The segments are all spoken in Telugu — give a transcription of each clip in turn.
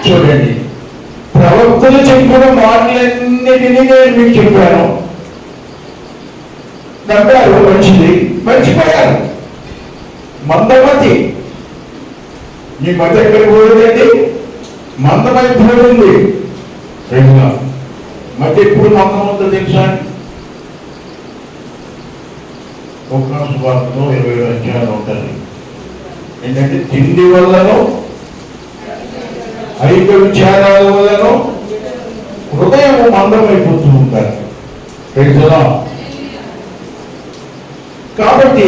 చూడండి, ప్రవక్తలు చెప్పిన మాటలన్నిటినీ నేను మీకు చెప్పాను, నమ్మారు, మంచిది, మర్చిపోయారు. మందమతి, నీ మత ఎక్కడికి పోయిందండి? మందమైపోయింది. మధ్య ఎప్పుడు మందం అవుతుందో తెలుసా? లోకాసు వార్తలో 27 అధ్యాయాలు ఉంటుంది. ఏంటంటే తిండి వల్లనో, ఐక విచారాల వల్లనో హృదయం మందమైపోతూ ఉంటారు. తెలుసా? కాబట్టి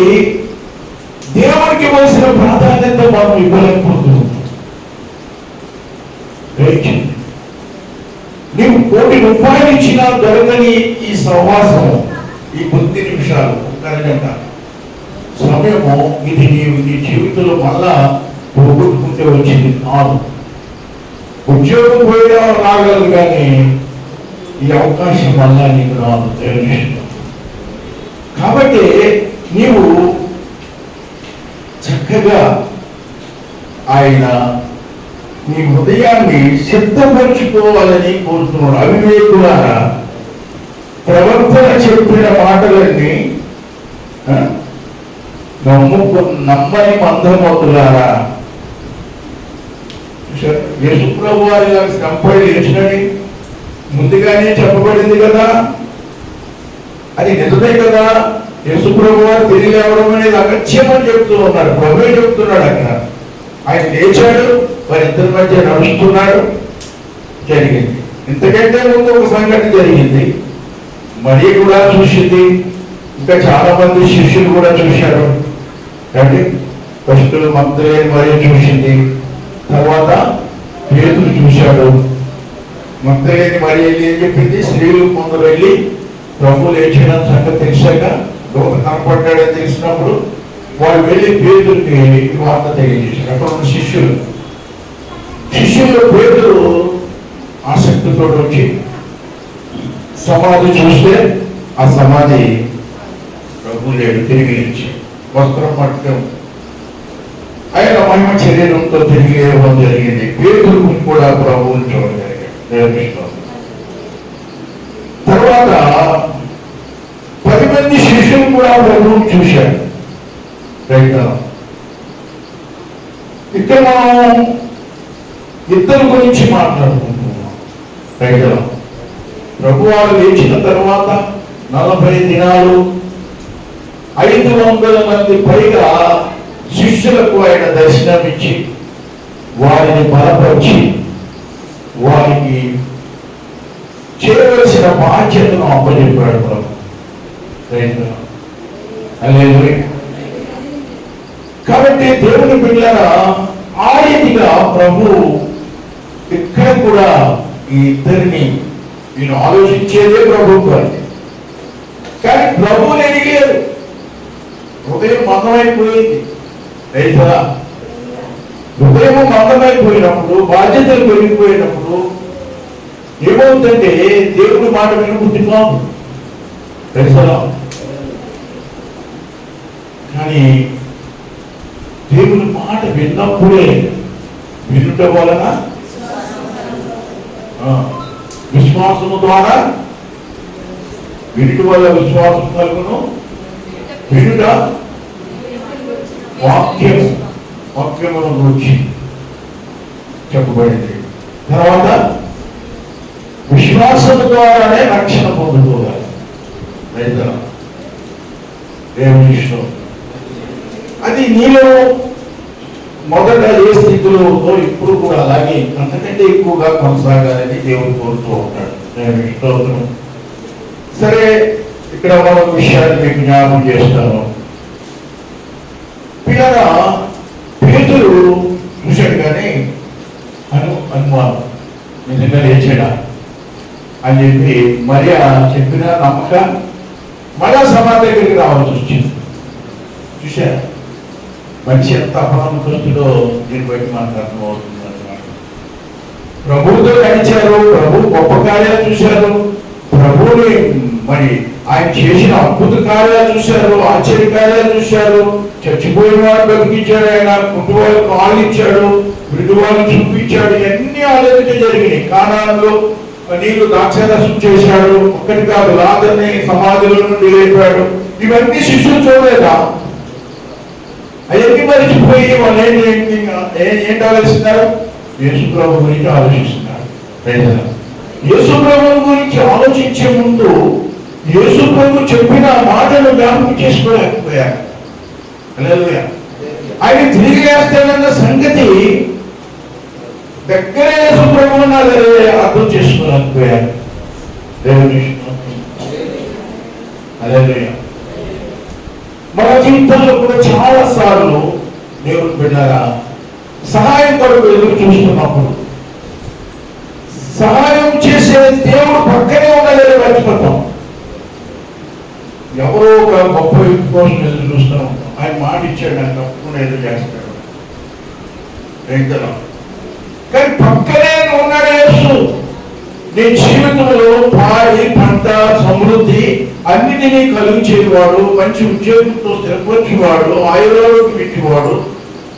దేవునికి ఇవ్వాల్సిన ప్రాధాన్యత మనం ఇవ్వలేకపోతూ ఉంటాం. నీవు 1,000 రూపాయలు ఇచ్చినా దొరకని ఈ సహవాసము, ఈ 10 నిమిషాలు, గంట సమయము, ఇది నీవు నీ జీవితంలో మళ్ళా పోగొట్టుకుంటే వచ్చింది కాదు. ఉద్యోగం పోయినా రాగలదు, కానీ ఈ అవకాశం మళ్ళా నీకు రాదు. కాబట్టి నీవు చక్కగా ఆయన నీ హృదయాన్ని సిద్ధపరచుకోవాలని కోరుతున్నాడు. అవివేకులారా, ప్రవర్తన చెప్పిన మాటలన్నీ నమ్మని మందమవుతున్నారా? యేసుప్రభు వారి సంపై లేచినని ముందుగానే చెప్పబడింది కదా, అది నిజమే కదా. యేసుప్రభు వారు తిరిగి లేవడం అనేది అగత్యమని చెప్తూ ఉన్నాడు. ప్రభువే చెప్తున్నాడు. అక్కడ ఆయన లేచాడు, వారిద్దరి మధ్య నడుస్తున్నాడు. జరిగింది. ఇంతకంటే ముందు ఒక సంఘటన జరిగింది. మరి కూడా చూసింది, ఇంకా చాలా మంది శిష్యులు కూడా చూశారు. అంటే ఫస్ట్ మంత్రులేని మరియు చూసింది, తర్వాత పేతురు చూశాడు. మంత్రులేని మరి ఏం చెప్పింది? స్త్రీలు కొందరు వెళ్ళి ప్రభు లేచిన సంగతి తెలిసాక లోక కనపడ్డాడని తెలిసినప్పుడు వాళ్ళు వెళ్ళి పేతురికి వార్త తెలియజేశారు. అక్కడ ఉన్న శిష్యులు పేతురు ఆసక్తితో వచ్చి సమాధి చూస్తే ఆ సమాధి ప్రభు లేడు, తిరిగి లేచి వస్త్రం పట్టడం, ఆయన మహిమ శరీరంతో తిరిగి లేవడం జరిగింది. పేతురు కూడా ప్రభువుని చూడగలిగాడు. తర్వాత 10 మంది శిష్యులు కూడా ప్రభువుని చూశారు. ఇక్కడ మనం ఇద్దరు గురించి మాట్లాడుకుంటున్నాం. ప్రభువారు లేచిన తర్వాత 40 దినాలు 500 మంది పైగా శిష్యులకు ఆయన దర్శనమిచ్చి వారిని బలపరిచి వారికి చేయవలసిన బాధ్యతను అప్పచెప్పాడు ప్రభు. కాబట్టి దేవుని బిడ్డలారా, ఆ రీతిగా ప్రభు ఇక్కడ కూడా ఈ ఇద్దరిని నేను ఆలోచించేదే ప్రభు. కానీ ప్రభువుని ఎదిగారు. హృదయం మందమైపోయింది. రైతులా, హృదయం మందమైపోయినప్పుడు, బాధ్యతలు పెరిగిపోయినప్పుడు ఏమవుతుందంటే దేవుడి మాట వినబుద్ధిగా. రైతులా, కానీ దేవుని మాట విన్నప్పుడే, వినుట వలన విశ్వాసము ద్వారా, వినుట వల్ల విశ్వాసం కలుగును, వినుట వాక్యమును గురించి చెప్పబడింది. తర్వాత విశ్వాసము ద్వారానే రక్షణ పొందుకోవాలి. రైతులు, దేవుని ఇష్టం అది నీలో మొదట ఏ స్థితిలో ఉందో ఇప్పుడు కూడా అలాగే అంతకంటే ఎక్కువగా కొనసాగాలని దేవుడు కోరుతూ ఉంటాడు. దేవుని ఇష్టం. సరే, ఇక్కడ మరొక విషయాన్ని మీకు జ్ఞాపకం చేస్తాను. పిల్లరా, పేతురు చూశాడు కానీ అనుమానం, నిజంగా లేచాడా అని చెప్పి మరియా చెప్పిన నమ్మక మళ్ళా సమాధి దగ్గరికి రావాల్సి వచ్చింది. చూశారా మనిషి ఎంత అపనమ్మకస్తుడో దీన్ని బట్టి మనకు అర్థమవుతుంది అన్నమాట. ప్రభువుతో నడిచారు, ప్రభు గొప్ప కార్యాలు చూశారు, ప్రభువుని మరి ఆయన చేసిన అద్భుత కార్యాలు చూశారు, ఆశ్చర్య కార్యాలు చూశారు, చచ్చిపోయిన వాడు బతికించాడు, ఆయన కుటుంబాలకు కాళ్ళు ఇచ్చాడు, మృదువాలను చూపించాడు. ఇవన్నీ ఆలోచన జరిగినాయి. కానానులో నీళ్లు ద్రాక్షారసం చేశాడు. ఒక్కటి కాదు, లాజరుని సమాధిలో నుండి లేపాడు. ఇవన్నీ శిష్యులు చూడలేదా? అవన్నీ మరిచిపోయి వాళ్ళు ఏంటి ఆలోచిస్తున్నారు? యేసు ప్రభు గురించి ఆలోచిస్తున్నారు. యేసు ప్రభు గురించి ఆలోచించే ముందు యేసు ప్రభు చెప్పిన మాటలు జ్ఞాపకం చేసుకోలేకపోయారు. ఆయన తిరిగి వేస్తాడన్న సంగతి దగ్గర యేసు ప్రభు ఉన్నదే అర్థం చేసుకోలేకపోయారు. దేవుని మన జీవితంలో కూడా చాలా సార్లు దేవుని బిడ్డలారా సహాయం కొరకు ఎదురు చూస్తున్నప్పుడు సహాయం చేసే దేవుడు పక్కనే ఉండలేదు మర్చిపోతాం. ఎవరో ఒక గొప్ప వ్యక్తి కోసం ఎదురు చూస్తున్నాం. ఆయన మాట ఇచ్చాడు, నాకు తప్పకుండా ఎదురు చేస్తాడు. కానీ పక్కనే ఉన్నాడు యేసు. నీ జీవితంలో పాడి పంట సమృద్ధి అన్నిటినీ కలిగించేవాడు, మంచి ఉద్యోగంతో స్థిరపరిచేవాడు, ఆయుర్వేదకు పెట్టేవాడు,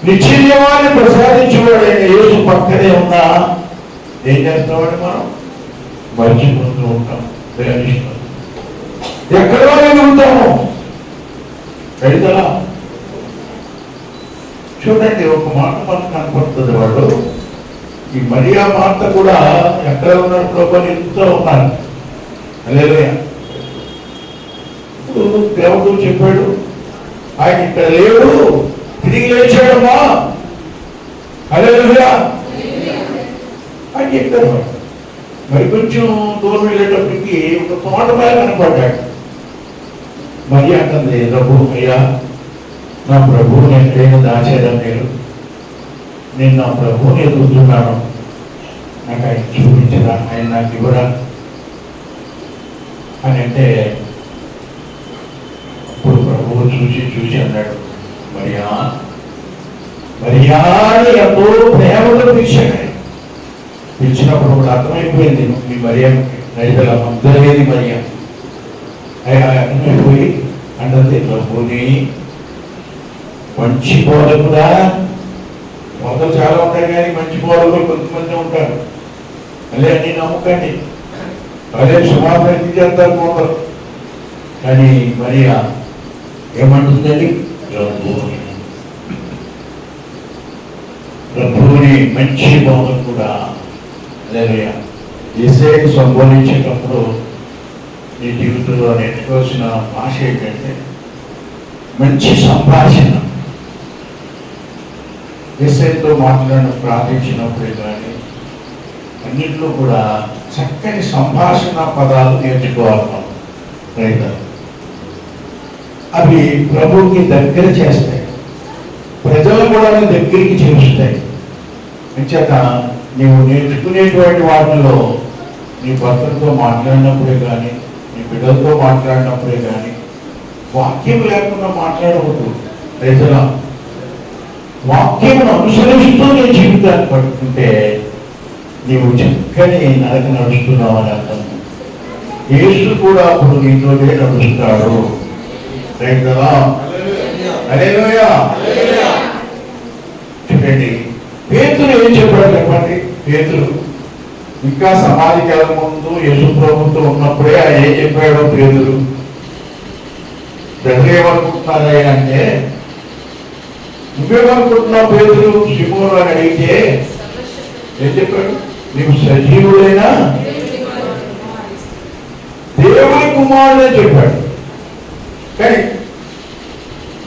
నిశ్చయవాన్ని ప్రసాదించేవాడు అయిన యేసు పక్కనే ఉన్నా ఏం చేస్తామని మనం మర్చిపోతూ ఉంటాం. ఎక్కడో ఉంటాము. రైతులా చూడండి, ఒక మాట మనకు కనపడుతుంది. వాళ్ళు ఈ మరియా మార్త కూడా ఎక్కడ ఉన్నారు? ప్రభుని ఎంతో ఉన్నారు. హల్లెలూయా. ఇప్పుడు దేవుడు చెప్పాడు, ఆయన ఇక్కడ లేడు, తిరిగి లేచాడమ్మా. హల్లెలూయా అని చెప్పారు. మరి కొంచెం దూరం వెళ్ళేటప్పటికి ఒక తోట మీద కనపడ్డాడు. మరియా అంటుంది, ప్రభు అయ్యా, నా ప్రభువుని ఎక్కడైనా దాచేయడం లేదు, నేను నా ప్రభువుని ఎదుగుతున్నాను, నాకు ఆయన చూపించరా, ఆయన నాకు ఇవ్వరా అని అంటే అప్పుడు ప్రభువు చూసి అన్నాడు, మరియా మరియా అని ఎంతో ప్రేమతో పిలిచాడు. పిలిచినప్పుడు కూడా అర్థమైపోయింది, మీ మరియా రైతుల అందరేది మరియా అర్థమైపోయి అంటే ప్రభుని మంచి బోధకుడా. బోధలు చాలా ఉంటాయి కానీ మంచి బోధకులు కొంతమంది ఉంటారు. అదే అన్ని నమ్మకండి, అదే సుమారు చేస్తారు బోధలు. కానీ మరియా ఏమంటుందండి? ప్రభుని మంచి బోధకుడా. అదే యేసయ్యకు సంబోధించేటప్పుడు నీ జీవితంలో నేర్చుకోవాల్సిన భాష ఏంటంటే మంచి సంభాషణ. యేసయ్యతో మాట్లాడిన ప్రార్థించినప్పుడే కానీ అన్నింటిలో కూడా చక్కని సంభాషణ పదాలు నేర్చుకోవాలి మనం. రైతులు అవి ప్రభువుకి దగ్గర చేస్తాయి, ప్రజలు కూడా దగ్గరికి చేరుస్తాయి. అంచేత నీవు నేర్చుకునేటువంటి వాటిలో నీ భర్తలతో మాట్లాడినప్పుడే కానీ, నీ బిడ్డలతో మాట్లాడినప్పుడే కానీ వాక్యం లేకుండా మాట్లాడకూడదు. రైతుల వాక్యమును అనుసరిస్తూ నీ జీవితాన్ని పట్టుకుంటే నీవు చక్కని నడక నడుస్తున్నావు అని అర్థం. యేసు కూడా అప్పుడు నీతోనే నడుస్తాడు. రైతులా హల్లెలూయా. చూడండి, పేతురు ఏం చెప్పాడు చెప్పండి. పేతురు ఇంకా సమాధికి వెళ్ళ ముందు యేసు ప్రభుతో ఉన్నప్పుడే ఆయన ఏం చెప్పాడో పేతురు ఏమనుకుంటున్నారా అంటే, నువ్వేమనుకుంటున్నావు పేతురు సిమోను అని అడిగితే ఏం చెప్పాడు? నీవు సజీవుడైనా దేవుని కుమారుడే చెప్పాడు. కానీ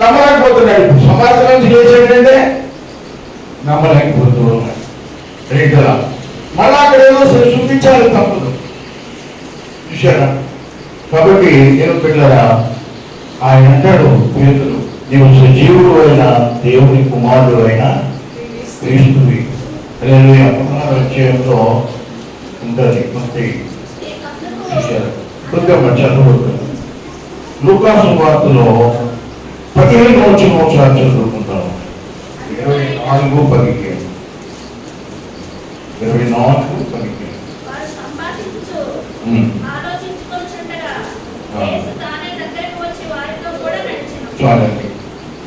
నమ్మలేకపోతున్నాడు. ఇప్పుడు సమాజం నుంచి చేసేటంటే నమ్మలేకపోతూ ఉన్నాడు. రైతులా మళ్ళా అక్కడ ఏదో చూపించాలి, తప్పదు. చూశారా? కాబట్టి నేను పిల్లరా ఆయన అంటాడు పేతురు, నీవు సజీవుడు అయిన దేవుని కుమారుడు అయిన క్రీస్తువి. అధ్యాయంలో ఉంటుంది. కొద్దిగా చదువుతుంది. లూకా సువార్తలో 15వ వచనం చదువుకుంటాము. 24:15. చాలండి.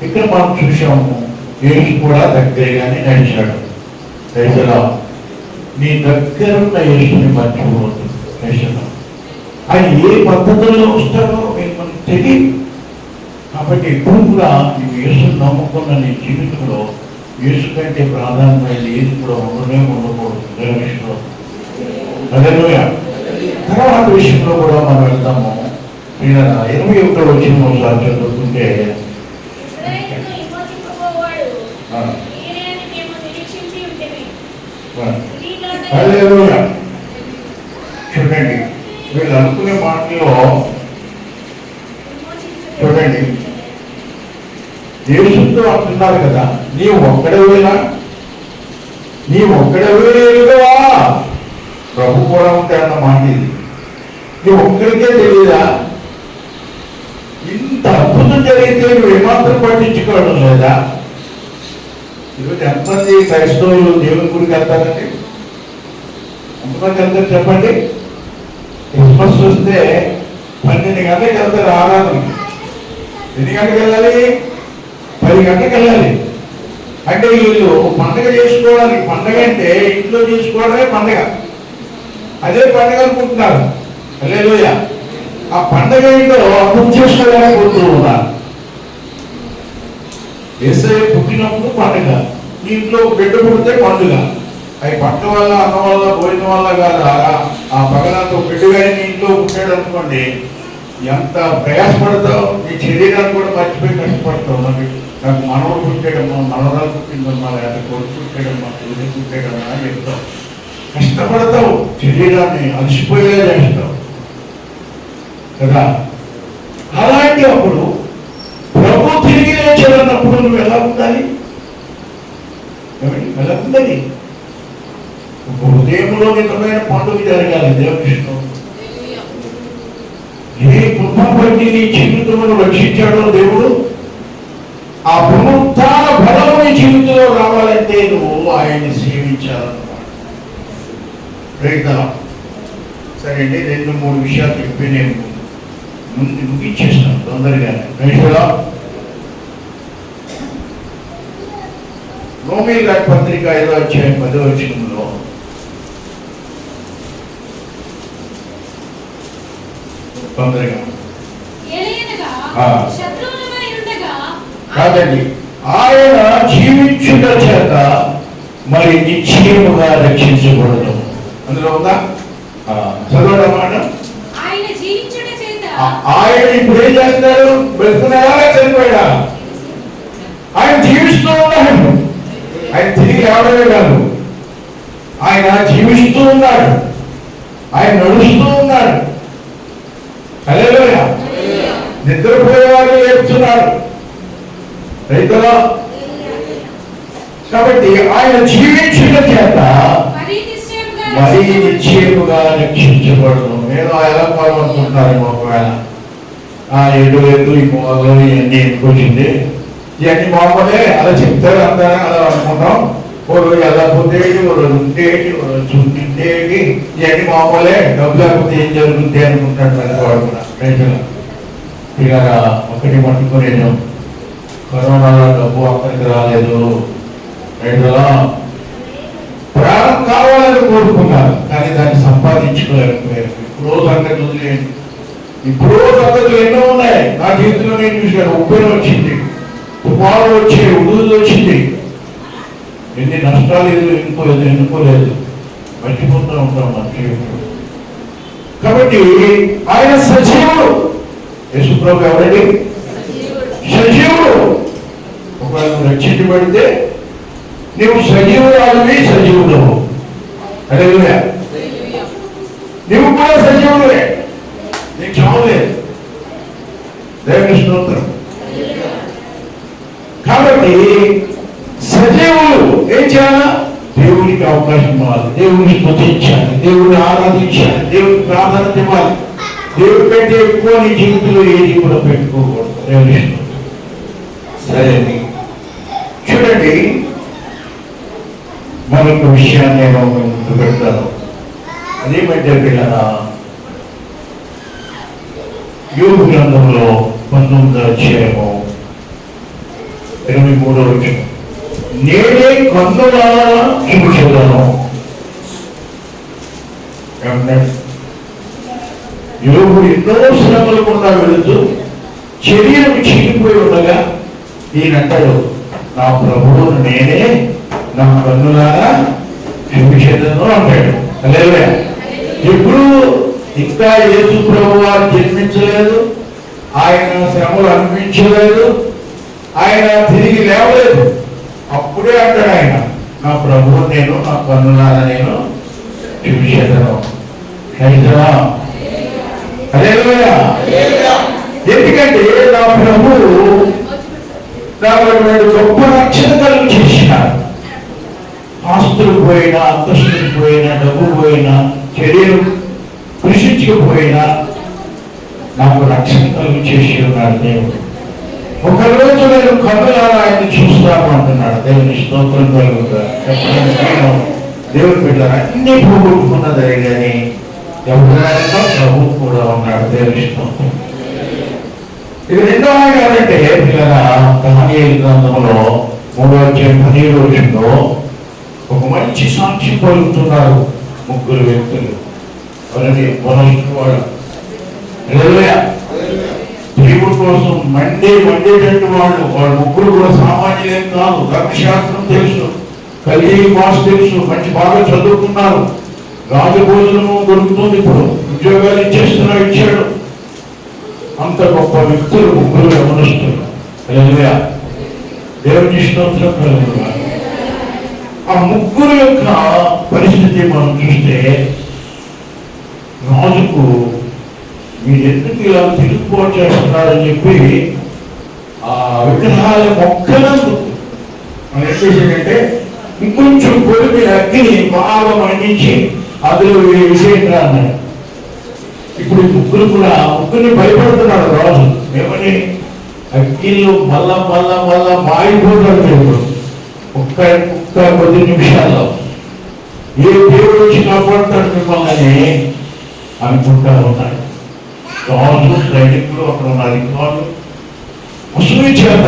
ఇక్కడ మనం చూసాము, యేసు కూడా దగ్గరగానే నడిచాడు. రైతులా నీ దగ్గర ఉన్న యేసుని మర్చిపోవద్దు. రైతులా ఆయన ఏ పద్ధతుల్లో వస్తాడో మీకు మనకు తెలియదు. కాబట్టి ఎప్పుడు కూడా నువ్వు యేసుని నమ్ముకున్న నీ జీవితంలో యేసు కంటే ప్రాధాన్యమైన ఏది కూడా ఉండకూడదు. విషయంలో హల్లెలూయా. తర్వాత విషయంలో కూడా మనం వెళ్తాము. 21వ వచనం ఒకసారి చదువుకుంటే హల్లెలూయా. చూడండి, వీళ్ళు అనుకునే మాటలో చూడండి, యేసుతో అంటున్నారు కదా, నీవు ఒక్కడవేనా, నీవు ఒక్కడవేవా. ప్రభు కూడా ఉంటాడన్న మాట ఇది. నీవు ఒక్కడికే తెలియదా? ఇంత అద్భుతం జరిగితే నువ్వు ఏమాత్రం పట్టించుకోవడం లేదా? ఈరోజు ఎంతమంది క్రైస్తవులు దేవుని గుడికి వెళ్తారండి? ఎంతమంది వెళ్తారు చెప్పండి? క్రిస్మస్ వస్తే 12 గంటలకు వెళ్తారు ఆరాధన. ఎన్ని గంటలకు వెళ్ళాలి? 10 గంటలకు వెళ్ళాలి. అంటే వీళ్ళు పండగ చేసుకోవడానికి, పండగ అంటే ఇంట్లో చేసుకోవడమే పండగ, అదే పండగ అనుకుంటున్నారు. హల్లెలూయా. ఆ పండగ ఏంటో అర్థం చేసుకోవడానికి పోతూ ఉన్నారు. యేసయ్య పుట్టినప్పుడు పండుగ, మీ ఇంట్లో బిడ్డ పుడితే పండుగ. అవి పట్ల వల్ల, అన్నం వల్ల, భోజనం వల్ల కాదు. ఆ పగలంతో బిడ్డగానే మీ ఇంట్లో పుట్టాడు అనుకోండి, ఎంత ప్రయాసపడతావు. నీ శరీరాన్ని కూడా మర్చిపోయి కష్టపడతావు. నాకు మనవడు పుట్టాడమ్మా, మనవరాలు పుట్టిందమ్మా, లేకపోతే కొడుకు పుట్టాడమ్మా, కూతురు పుట్టాడమ్మా అని చెప్తావు. కష్టపడతావు, శరీరాన్ని అలసిపోయేలా చేస్తావు కదా. అలాంటి అప్పుడు ప్రభు తిరిగి లేచాడన్నప్పుడు నువ్వు ఎలా ఉండాలి? ఎలా ఉండాలి? హృదయంలో నిజమైన పండుగ జరగాలి. దేవుని ఏ కృప బట్టి నీ జీవితంలో రక్షించాడో దేవుడు, ఆ పునరుత్థాన బలము నీ జీవితంలో రావాలంటే నువ్వు ఆయన్ని సేవించాలన్నమాట. రైతుల సరే అండి, 2-3 విషయాలు చెప్పి నేను ముందు ముగించేస్తాను తొందరగానే. రైతులా, రోమీయుల రాసిన పత్రిక 5వ అధ్యాయం 10వ వచనంలో తొందరగా కాదండి, ఆయన జీవించుట చేత మరి నిశ్చయముగా రక్షించబడదు. అందులో ఉందా? చదవడం మాట. ఆయన ఇప్పుడు ఏం చేస్తున్నారు? బ్రతుకున్నాడా, చనిపోయాడా? ఆయన జీవిస్తూ ఉన్నాడు. ఆయన తిరిగి రావడమే కాదు, ఆయన జీవిస్తూ ఉన్నాడు, ఆయన నడుస్తూ ఉన్నాడు. హల్లెలూయా. నిద్రపోయేవాడు లేపుతున్నాడు. రైతులా, కాబట్టి ఆయన జీవించిన చేత మరీ నిశ్చయముగా రక్షించబడదు. నేను ఎలా పాల్గొంటున్నారేమో ఒకవేళ ఎటు ఈ మూలలో ఇవన్నీ ఎందుకొచ్చింది, ఇవన్నీ మామూలే అలా చెప్తారు అంటారా, అలా అనుకుంటాం. ఓ రోజు ఎలా పొందేటి, ఓ రోజు ఉండేటి, ఓ రోజు చుట్టేటి, ఇవన్నీ మామూలే, డబ్బు లేకపోతే ఏం జరుగుతుంది అనుకుంటాడు వాడు కూడా. రైతులు ఇక ఒకటి పట్టుకోలేదు, కరోనాలో డబ్బు అక్కడికి రాలేదు. రైతులా, ప్రాణం కావాలని కోరుకున్నారు, కానీ దాన్ని సంపాదించుకోలేకపోయారు. ఇప్పుడో సంగతులు లేదు, ఇప్పుడో సంగతులు ఎన్నో ఉన్నాయి. నా జీవితంలో నేను చూశాను. ఉప్పెన వచ్చింది, తుఫాను వచ్చి, ఉడుదల వచ్చింది, ఎన్ని నష్టాలు ఎన్నుకోలేదు. మర్చిపోతూ ఉంటాం మన జీవితంలో. కాబట్టి ఆయన సజీవుడు. యేసుప్రభు ఎవరండి? సజీవుడు. ఒకవేళ రక్షించబడితే నీవు సజీవురాలివి, సజీవుడు. హల్లెలూయా. నీవు కూడా సజీవుడే, నీకు చావులేదు. దేవుని స్తోత్రం. కాబట్టి సజీవులు ఏం చేయాలా? దేవునికి అవకాశం ఇవ్వాలి, దేవుని స్తుతించాలి, దేవుని ఆరాధించాలి, దేవుని ప్రాధాన్యత ఇవ్వాలి. దేవుడి కంటే ఎక్కువ నీ జీవితంలో ఏది కూడా పెట్టుకోకూడదు. దేవుని సరే చూడండి, మరొక విషయాన్ని నేను ముందు పెడతాను. అదేమంటే పిల్లరా, యోబు గ్రంథంలో 19వ అధ్యాయము 23వ వచనం. నేనే కన్నులారా చూచెదను. యోగు ఎన్నో శ్రమల గుండా వెళుతూ శరీరం చీలిపోయి ఉండగా ఈయనంటాడు, నా ప్రభువును నేనే నా కన్నులారా చూచెదను అంటాడు. హల్లెలూయా. ఎప్పుడు ఇంకా యేసు ప్రభు వారు జన్మించలేదు, ఆయన శ్రమలు అనిపించలేదు, ఆయన తిరిగి లేవలేదు. అప్పుడే అంటాడు ఆయన, నా ప్రభువు నేను నా కన్నులారా నేను చూచెదను. హల్లెలూయా. ఎందుకంటే నా ప్రభువు నాకు గొప్ప రక్షణ కలుగు చేసినాడు. ఆస్తులు పోయినా, అంతస్తులు పోయినా, డబ్బు పోయినా, శరీరం కృషించకపోయినా నాకు రక్షణ కలుగు చేసి ఉన్నాడు దేవుడు. ఒకరోజు నేను కన్నులారా ఆయన చూస్తాను అంటున్నాడు. దేవుని స్తోత్రం కలుగుతా. దేవుని బిడ్డలారా, అన్ని పోగొట్టుకున్నదే కానీ ఎవరైనా ప్రభు కూడా ఉన్నాడు. దేవుని స్తోత్రం. ఇక రెండో ఆయన ఎవరంటే పిల్లరా, దానియేలు గ్రంథంలో 3:17 ఒక మంచి సాక్ష్యం పలుకుతున్నారు ముగ్గురు వ్యక్తులు. ఎవరంటే వాళ్ళు దేవుడి కోసం మండేటట్టు వాళ్ళు ముగ్గురు కూడా సామాన్యులేం కాదు. ధర్మశాస్త్రం తెలుసు, కలిగి భాష తెలుసు, మంచి బాగా చదువుకున్నారు. రాజభోజనము దొరుకుతుంది, ఇప్పుడు ఉద్యోగాలు ఇచ్చాడు. అంత గొప్ప వ్యక్తులు ముగ్గురు గమనిస్తున్నారు. హల్లెలూయా. దేవుని స్తోత్రం కలుగుగా. ఆ ముగ్గురు యొక్క పరిస్థితి మనం చూస్తే, రాజుకు మీరు ఎందుకు ఇలా తిరుగుబాటు చేస్తున్నారని చెప్పి ఆ విగ్రహాల మొక్కలను మనం ఏం చేసేదంటే ఇంకొంచెం పొడిమి అగ్గిని బాగా మండించి అందులో విషయంగా అన్నాడు. ఇప్పుడు ముగ్గురిని భయపడుతున్నాడు రాజు. ఏమని? అగ్గిలో మళ్ళా మారిపోతాడు దేవుడు. ఒక్క కొద్ది నిమిషాల్లో ఏ దేవుడు వచ్చి కాపాడుతాడు మిమ్మల్ని అనుకుంటా ఉన్నాడు. రాజు సైనికులు అక్కడ ఉన్నారు. వాళ్ళు అసూయ చేత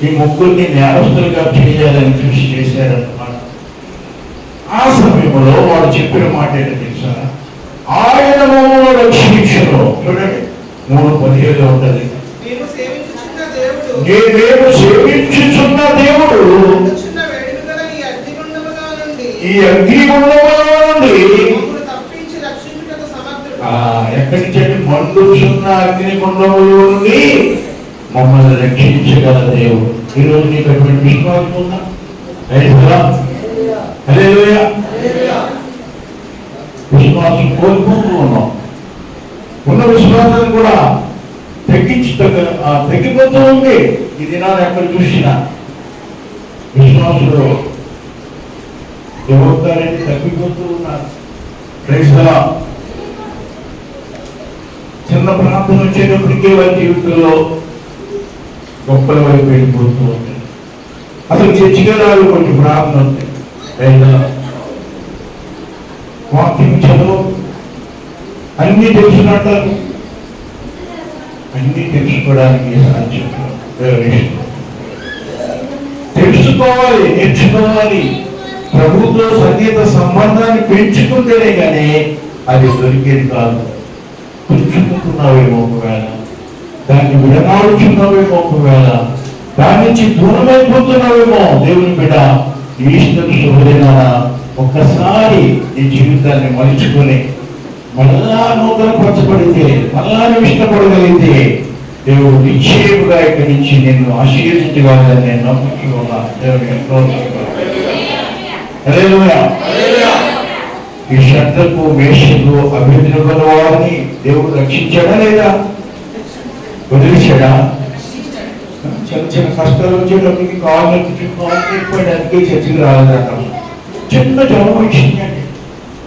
ఈ ముగ్గురిని నేరస్తులుగా చేయాలని కృషి చేశారన్నమాట. ఆ సమయంలో వాడు చెప్పిన మాట ఏంటో తెలుసా? ఆయన మమ్మల్ని రక్షించును. చూడండి 3:17 ఉంటుంది. మేము సేవించుచున్న దేవుడు ఈ అగ్నిగుండములో నుండి ఎక్కడి నుంచి? మండుచున్న అగ్నిగుండములో నుండి మమ్మల్ని రక్షించగల దేవుడు. ఈరోజు నీకు అటువంటి విశ్వాసం ఉందా? హల్లెలూయా. విశ్వాసం కోల్పోతూ ఉన్నాం. ఉన్న విశ్వాసాన్ని కూడా తగ్గిపోతూ ఉంది. ఈ దినాలు ఎక్కడ చూసినా విశ్వాసులు ఎవరుతారని తగ్గిపోతూ ఉన్నారు. చిన్న ప్రాంతం వచ్చేటప్పటికే వారి జీవితంలో గొప్పల వైపు వెళ్ళిపోతూ ఉంటాయి. అసలు చర్చిగలాలు కొంచెం ప్రార్థన ఉంటాయి. వాక్యం చదువు అన్ని తెలుసునంటారు. అన్ని తెలుసుకోవడానికి సాధ్యం. తెలుసుకోవాలి, నేర్చుకోవాలి. ప్రభుత్వ సంగీత సంబంధాన్ని పెంచుకుంటేనే కానీ అది దొరికేది కాదు. పుచ్చుకుంటున్నావేమో ఒకవేళ, దాన్ని విడనాడుచున్నావేమో ఒకవేళ, దాని నుంచి దూరమైపోతున్నావేమో. దేవుని బిడ్డ, ఈ ఇష్టం శుభదినాన ఒక్కసారి నీ జీవితాన్ని మలుచుకొని మళ్ళా నూతనపరచబడితే, మళ్ళా నువ్వు ఇష్టపడగలిగితే దేవుడు నిశ్చయముగా ఇక్కడి నుంచి నిన్ను ఆశీర్వదించగలదని నేను నమ్ముతున్నా. దేవుని ఈ శ్రద్ధకు మేషకు అభివృద్ధి వారిని దేవుడు రక్షించాడా లేదా? వదిలేశాడా? చిన్న చిన్న కష్టాలు వచ్చేటప్పటికి కాళ్ళు ఎక్కువడానికి చర్చకి రాలేదట. చిన్న జ్వరం వచ్చిందండి,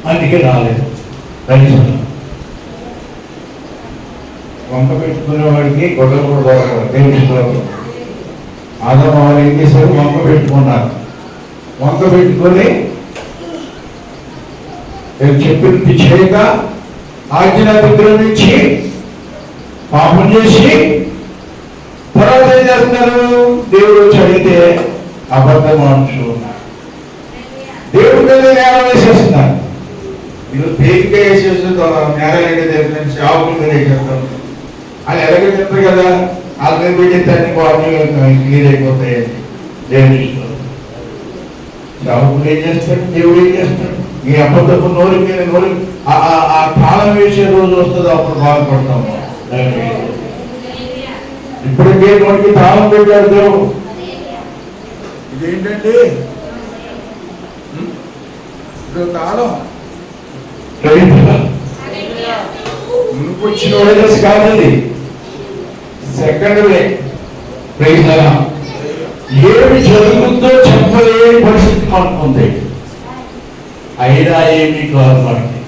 అందుకే రాలేదు. వంక పెట్టుకునేవాడికి గొడవ కూడా దేవుడు. ఆదమ వాళ్ళు ఏం చేశారు? వంక పెట్టుకున్నారు. వంక పెట్టుకొని చెప్పింది చేయక ఆజ్ఞ అతిక్రమించి పాపం చేసి తర్వాత ఏం చేస్తున్నారు? దేవుడు వచ్చి అడిగితే అబద్ధం ఆడుతూ ఉన్నారు. దేవుడి మీద నేరం వేసేస్తున్నారు. మీరు తేలిక వేసేస్తుంటారు, నేరం ఏంటి తెలిసిన షాపుల మీద వేసేస్తాం. అది ఎలాగో చెప్తారు కదా, వాళ్ళ మీద పెట్టేస్తాన్ని క్లియర్ అయిపోతాయండి. దేవుడి షాపులు ఏం చేస్తాడు, దేవుడు ఏం చేస్తాడు? ఈ అబద్ధపు నోరు మీద నోరు ఆ తాళం వేసే రోజు వస్తుంది, అప్పుడు బాధపడతాము. ఇప్పటికే నోటికి తాళం పెట్టాడు దేవుడు. ఇదేంటండి ఇప్పుడు తాళం మునుకొచ్చిన వైరస్ కాదండి, సెకండ్ వే. ఏమి జరుగుతుందో చెప్పలేని పరిస్థితి మనకుంది. అయినా ఏమీ కాదు మనకి.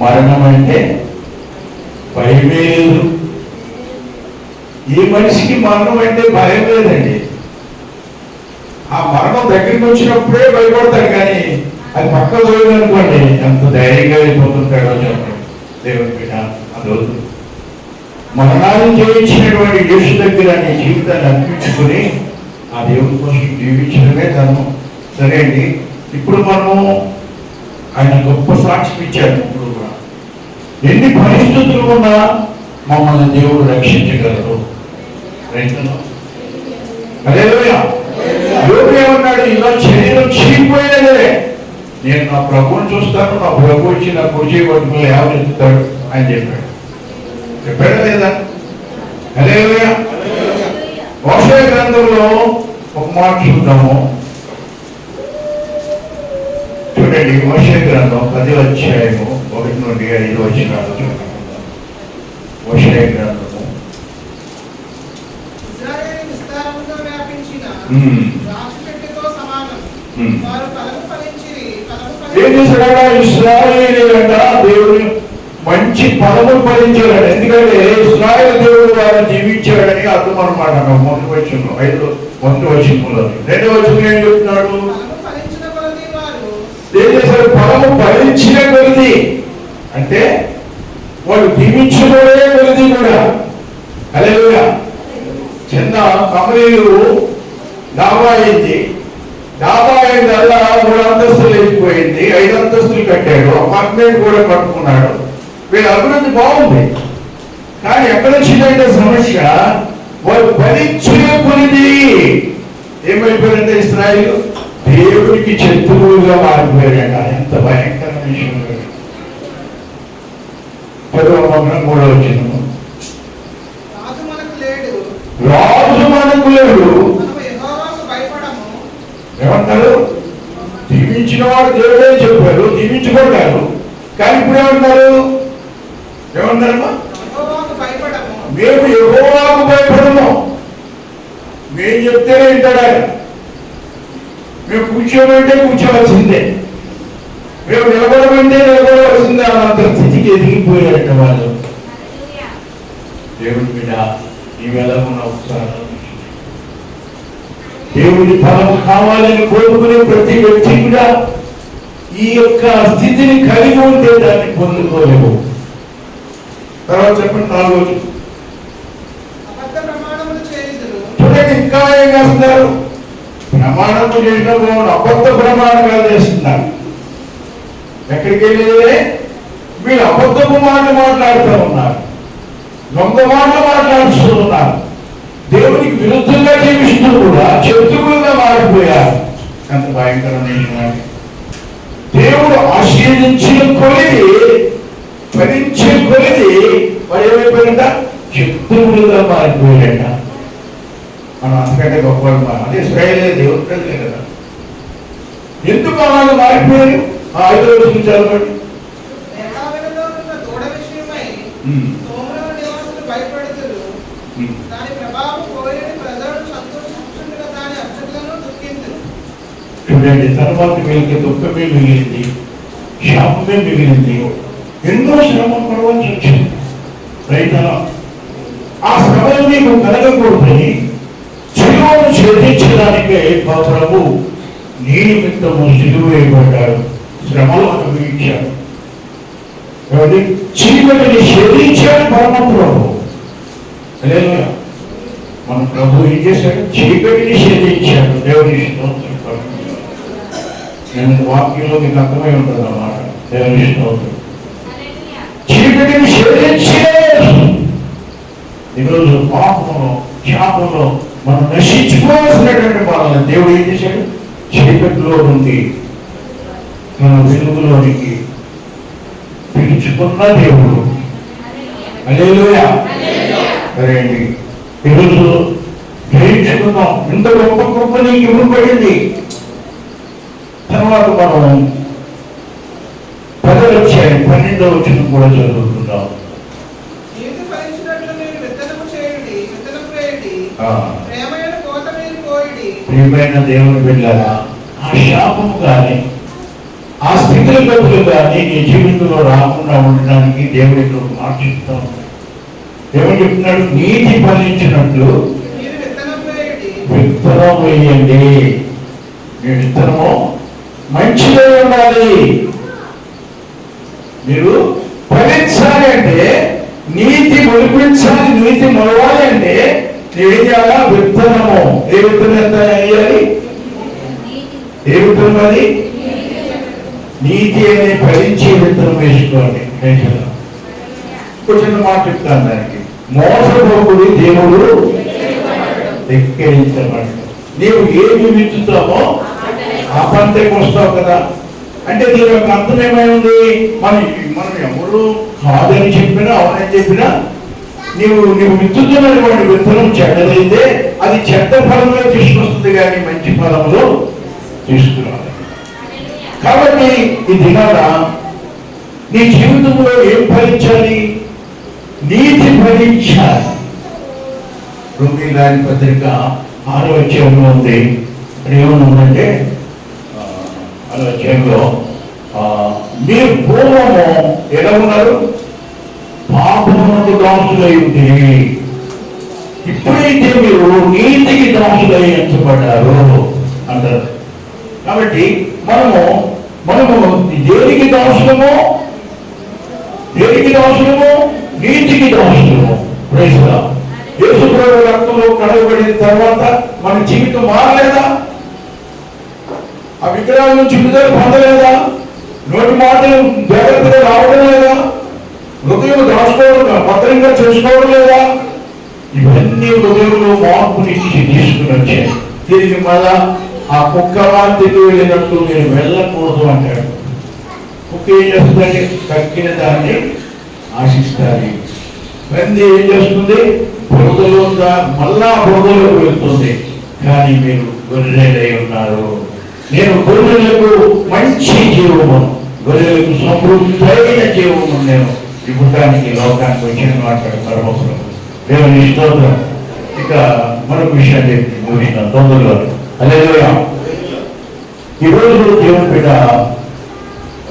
మరణం అంటే భయమే లేదు. ఈ మనిషికి మరణం అంటే భయం లేదండి. ఆ మరణం దగ్గరికి వచ్చినప్పుడే భయపడతాడు, కానీ అది పక్క పోయిందనుకోండి ఎంత ధైర్యంగా వెళ్ళిపోతుంటాడో చెప్పండి. దేవుని బిడ్డ అదొద్దు. మరణాన్ని జయించినటువంటి యేసు దగ్గర నీ జీవితాన్ని అర్పించుకుని ఆ దేవుని కోసం జీవించడమే ధర్మం. సరే అండి, ఇప్పుడు మనము ఆయన గొప్ప సాక్ష్యం ఇచ్చారు. ఇప్పుడు కూడా ఎన్ని పరిస్థితులు ఉన్నా మమ్మల్ని దేవుడు రక్షించగలరు. రైతులు హల్లెలూయా. యోబు ఏమన్నాడు? ఇలా శరీరం చీలిపోయినదే, నేను నా ప్రభువుని చూస్తాను, నా ప్రభు వచ్చి నా కుర్చీ పట్టుకుని లేవనెత్తుతాడు అని చెప్పాడు. చెప్పాడా లేదా? హల్లెలూయా. హోషేయ గ్రంథంలో ఒక మాట చూద్దాము. చూడండి, హోషేయ గ్రంథం 10వ అధ్యాయము 1 నుండి 5 వచనాలు చూద్దాం. హోషేయ గ్రంథము ఏం చేశాడా? ఇశ్రాయేలీయులంట దేవుడు మంచి పదములు ఫలించాడు. ఎందుకంటే ఇశ్రాయేలు దేవుడు వారిని జీవించాడని అర్థం అనమాట. మొదటి వచనంలో 5వ వచనంలో. 2వ వచనం ఏం చెప్తున్నాడు? ఏం చేశారు? ఫలము ఫలించిన కొలది అంటే వాళ్ళు జీవించబడే కొలది కూడా. హల్లెలూయా. చిన్న కమలీలు డాబా అయింది. డాబా అయిందల్లా 3 అంతస్తులు వెళ్ళిపోయింది, 5 అంతస్తులు కట్టాడు, అపార్ట్మెంట్ కూడా కట్టుకున్నాడు. వీళ్ళ అభివృద్ధి బాగుంది. కానీ ఎక్కడ వచ్చిందంటే సమస్య, వాళ్ళు ఫలించిన కొలది ఏమైపోయారంటే ఇశ్రాయేలు దేవుడికి శత్రువులుగా మారిపోయారట. ఎంత భయంకరమైన విషయం. 10వ వచనం 3వ వచనం. రాజు మనకు లేడు. ఏమంటారు? దీవించిన వాడు దేవుడే చెప్పారు, దీవించుకుంటారు. కానీ ఇప్పుడు ఏమంటారు? ఏమన్నారమ్మా? మేము యెహోవాకు భయపడము. మేము చెప్తేనే వింటాడు ఆయన. మేము కూర్చోమంటే కూర్చోవలసిందే, మేము నిలబడమంటే నిలబడవలసిందే. అంత స్థితికి ఎదిగిపోయారట వాళ్ళు. దేవుడి మీద ఈవేళ ఉన్న ఉత్సాహం, దేవుడి ఫలం కావాలని కోరుకునే ప్రతి వ్యక్తి కూడా ఈ యొక్క స్థితిని కలిగి ఉంటే దాన్ని పొందుకోలేము. తర్వాత చెప్పండి 4వ. చూడండి, ఇంకా ఏం చేస్తున్నారు? ప్రమాణము చేసినప్పుడు అబద్ధ ప్రమాణాలు చేస్తున్నారు. ఎక్కడికి వెళ్ళేదే? వీళ్ళు అబద్ధపు మాటలు మాట్లాడుతూ ఉన్నారు, దొంగ మాటలు మాట్లాడుతూ ఉన్నారు. దేవునికి విరుద్ధంగా జీవిస్తూ కూడా శత్రువులుగా మారిపోయారు. ఎంత భయంకరమైన దేవుడు ఆశీర్వదించిన కొలిది, ఫలించే కొలిది వాడు ఏమైపోయారంట? శత్రువులుగా మారిపోయారట. మనం అంతకంటే గొప్ప అదే ఇశ్రాయేలే దేవుడు ప్రజలే కదా. ఎందుకు వాళ్ళు మారిపోయారు? 5వ వచనం చదవండి. చూడండి, తర్వాత వీళ్ళకి దుఃఖమే మిగిలింది, శాపమే మిగిలింది. ఎన్నో శ్రమ పడవలసి వచ్చింది. రైతుల ఆ శ్రమలు నీకు కలగకూడదని శిలువను ఛేదించడానికే మా ప్రభు నీ నిమిత్తము సిలువ వేయబడ్డాడు, శ్రమలు అనుభవించాడు. చీకటిని ఛేదించాడు పరమ ప్రభు. మన ప్రభు ఏం చేశాడు? చీకటిని ఛేదించాడు. దేవుని స్తోత్రం. నేను వాక్యంలో మీకు అర్థమై ఉంటుంది అన్నమాట. దేవుని స్తోత్రం. చీకటిని ఛేదించాడు. ఈరోజు పాపంలో శాపంలో మనం నశించుకోవాల్సినటువంటి వాళ్ళని దేవుడు ఏం చేశాడు? చీకటిలో నుండి మన వెలుగులోనికి పిలుచుకున్న దేవుడు. హల్లెలూయా. సరే అండి, ఈరోజు గ్రహించుకుందాం. ఇంత గొప్ప గొప్ప నీకు ఇవ్వబడింది. తర్వాత మనం 10వ అధ్యాయం 12వ వచనం కూడా చదువుకుందాం. ప్రియమైన దేవుని బిడ్డలారా, ఆ శాపము కానీ ఆ స్థితిగతులు కానీ నీ జీవితంలో రాకుండా ఉండడానికి దేవుడు ఇక్కడ మార్చిస్తూ ఉన్నాడు. దేవుడు చెప్తున్నాడు, నీతి ఫలించినట్లు విత్తనం వేయండి. మీ విత్తనము మంచిగా ఉండాలి. మీరు ఫలించాలి అంటే, నీతి మొలిపించాలి, నీతి మొలవాలి అంటే ఏం చేయాలా? విత్తనము. ఏ విత్తనం ఎంత వేయాలి? ఏ విత్తనం అది? నీతి అనే ఫలించే విత్తనం వేసుకోండి. చిన్న మాట చెప్తాను దానికి. మోసపోకుడి దేవుడు ఎక్కిరించబడ్డాడు. నీవు ఏమి విత్తుతామో ఆ పంటకు వస్తావు కదా. అంటే దీని యొక్క అర్థం ఏమై ఉంది? మనం ఎవరు కాదని చెప్పినా అవునని చెప్పినా నీవు విత్తుతున్నటువంటి విత్తనం చెడ్డదైతే అది చెడ్డ ఫలంలో తీసుకొస్తుంది, కానీ మంచి ఫలంలో తీసుకురావాలి. కాబట్టి ఈ దినాన నీ జీవితంలో ఏం ఫలించాలి? నీతి ఫలించాలి. రోమిలాని పత్రిక 6వ అధ్యాయంలో ఉంది. ఏమనుందంటే 6వ అధ్యాయంలో మీరు పూర్వము ఎలా ఉన్నారు? పాపమునకు దాసులై ఉంటుంది. ఇప్పుడైతే మీరు నీతికి దాసులై ఎంచబడ్డారు అంటారు. కాబట్టి మనము దేనికి దాసులము? నీతికి దాసులము. Praise lord. యేసు ప్రభువు రక్తంలో కడగబడిన తర్వాత మన జీవితం మారలేదా? ఆ విగ్రహాల నుంచి విడుదల పొందలేదా? నోటి మాటలు జాగ్రత్తగా రావడం లేదా? హృదయం దాచుకోవడం, భద్రంగా చేసుకోవడం లేదా? ఇవన్నీ హృదయంలో మార్పునిచ్చి తీసుకుని వచ్చాయి. తిరిగి మళ్ళా ఆ కుక్క వాంతికి వెళ్ళినట్టు మీరు వెళ్ళకూడదు అంటాడు. కుక్క ఏం చేస్తుందంటే కక్కిన దాన్ని ఆశిస్తారు. పంది ఏం చేస్తుంది? బురదలో మళ్ళా బురదలోకి వెళ్తుంది. కానీ మీరు గొర్రెలై ఉన్నారు. నేను గొర్రెలకు మంచి జీవము, గొర్రెలకు సమృద్ధైన జీవము నేను ఇవ్వడానికి లోకానికి వచ్చిన మాట్లాడతారు అవసరం. దేవుని స్తోత్రం. ఇక మరొక విషయాన్ని చెప్పి ముగిసిన తొందరలో. హల్లెలూయా. ఈరోజు దేవుని బిడ్డ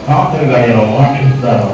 కాంతగా నేను మాట్లాడుతున్నాను.